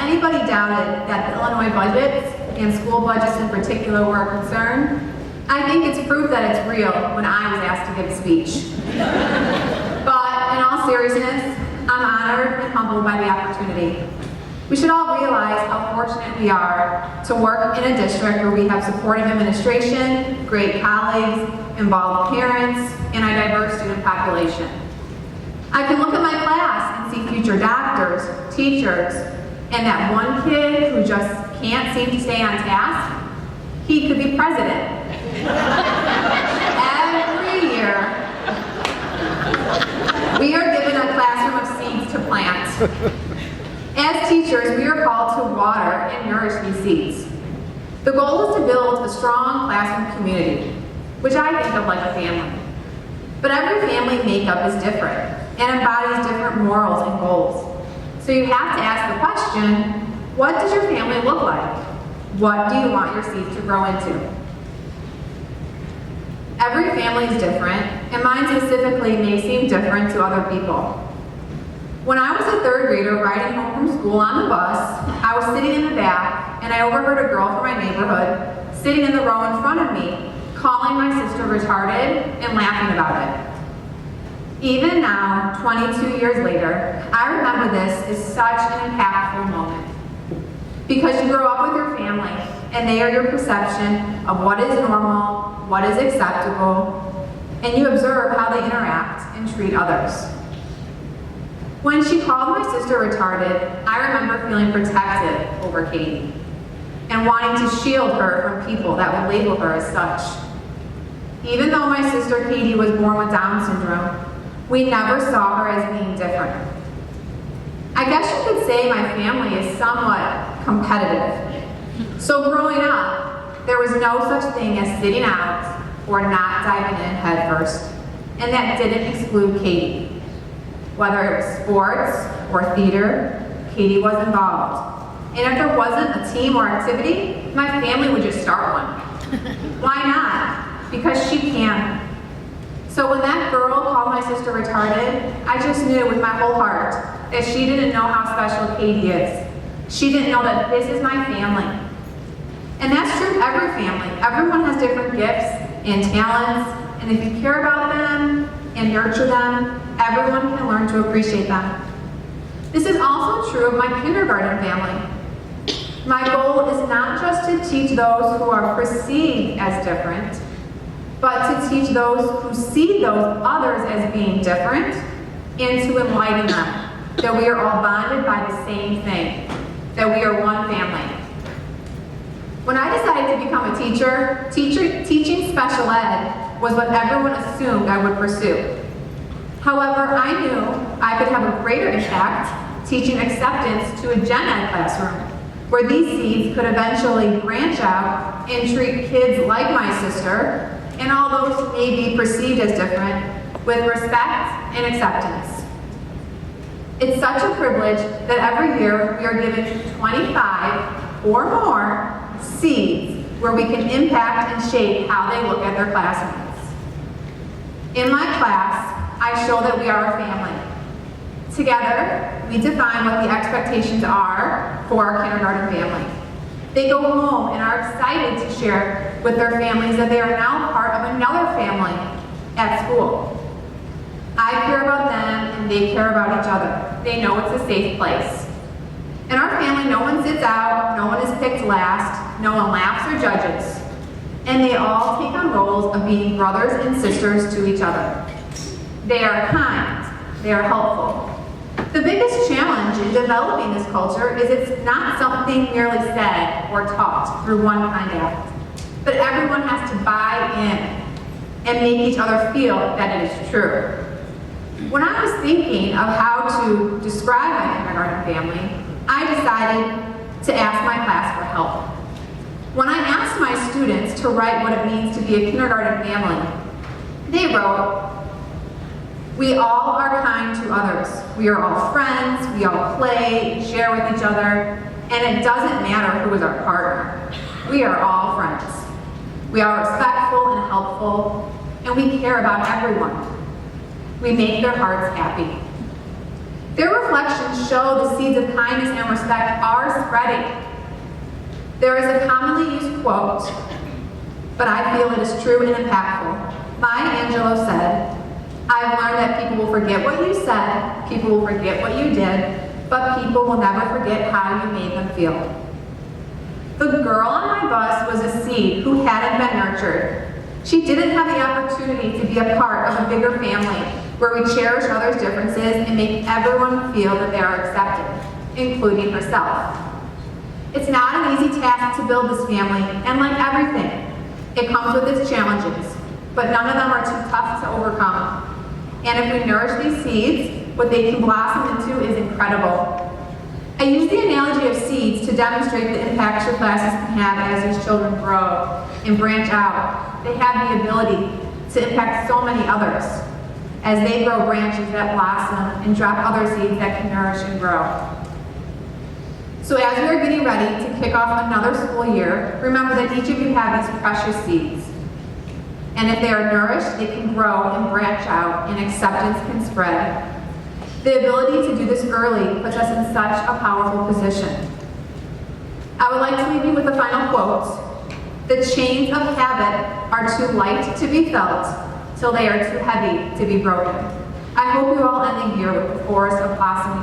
anybody doubted that the Illinois budgets, and school budgets in particular, were a concern, I think it's proof that it's real when I was asked to give a speech. But in all seriousness, I'm honored and humbled by the opportunity. We should all realize how fortunate we are to work in a district where we have supportive administration, great colleagues, involved parents, and a diverse student population. I can look at my class and see future doctors, teachers, and that one kid who just can't seem to stay on task, he could be president. Every year, we are given a classroom of seeds to plant. As teachers, we are called to water and nourish these seeds. The goal is to build a strong classroom community, which I think of like a family. But every family makeup is different and embodies different morals and goals. So you have to ask the question, what does your family look like? What do you want your seeds to grow into? Every family is different, and mine specifically may seem different to other people. When I was a third grader riding home from school on the bus, I was sitting in the back, and I overheard a girl from my neighborhood sitting in the row in front of me, calling my sister retarded and laughing about it. Even now, 22 years later, I remember this as such an impactful moment. Because you grow up with your family, and they are your perception of what is normal, what is acceptable, and you observe how they interact and treat others. When she called my sister retarded, I remember feeling protective over Katie and wanting to shield her from people that would label her as such. Even though my sister Katie was born with Down syndrome, we never saw her as being different. I guess you could say my family is somewhat competitive. So growing up, there was no such thing as sitting out or not diving in head first. And that didn't exclude Katie. Whether it was sports or theater, Katie was involved. And if there wasn't a team or activity, my family would just start one. Why not? Because she can. So when that girl called my sister retarded, I just knew with my whole heart that she didn't know how special Katie is. She didn't know that this is my family. And that's true of every family. Everyone has different gifts and talents, and if you care about them and nurture them, everyone can learn to appreciate them. This is also true of my kindergarten family. My goal is not just to teach those who are perceived as different, but to teach those who see those others as being different and to enlighten them that we are all bonded by the same thing, that we are one family. When I decided to become a teacher, teaching special ed was what everyone assumed I would pursue. However, I knew I could have a greater impact teaching acceptance to a gen ed classroom, where these seeds could eventually branch out and treat kids like my sister and all those who may be perceived as different with respect and acceptance. It's such a privilege that every year we are given 25 or more seeds where we can impact and shape how they look at their classmates. In my class, I show that we are a family. Together, we define what the expectations are for our kindergarten family. They go home and are excited to share with their families that they are now part of another family at school. I care about them and they care about each other. They know it's a safe place. In our family, no one sits out, no one is picked last, no one laughs or judges. And they all take on roles of being brothers and sisters to each other. They are kind, they are helpful. The biggest challenge in developing this culture is it's not something merely said or taught through one kind act, but everyone has to buy in and make each other feel that it is true. When I was thinking of how to describe my kindergarten family, I decided to ask my class for help. When I asked my students to write what it means to be a kindergarten family, they wrote, "We all are kind to others. We are all friends, we all play, share with each other, and it doesn't matter who is our partner. We are all friends. We are respectful and helpful, and we care about everyone. We make their hearts happy." Their reflections show the seeds of kindness and respect are spreading. There is a commonly used quote, but I feel it is true and impactful. Maya Angelou said, "I've learned that people will forget what you said, people will forget what you did, but people will never forget how you made them feel." The girl on my bus was a seed who hadn't been nurtured. She didn't have the opportunity to be a part of a bigger family where we cherish others' differences and make everyone feel that they are accepted, including herself. It's not an easy task to build this family, and like everything, it comes with its challenges, but none of them are too tough to overcome. And if we nourish these seeds, what they can blossom into is incredible. I use the analogy of seeds to demonstrate the impact your classes can have as these children grow and branch out. They have the ability to impact so many others as they grow branches that blossom and drop other seeds that can nourish and grow. So as we are getting ready to kick off another school year, remember that each of you have these precious seeds. And if they are nourished, they can grow and branch out and acceptance can spread. The ability to do this early puts us in such a powerful position. I would like to leave you with a final quote. "The chains of habit are too light to be felt till they are too heavy to be broken." I hope you all end the year with the forest of blossoming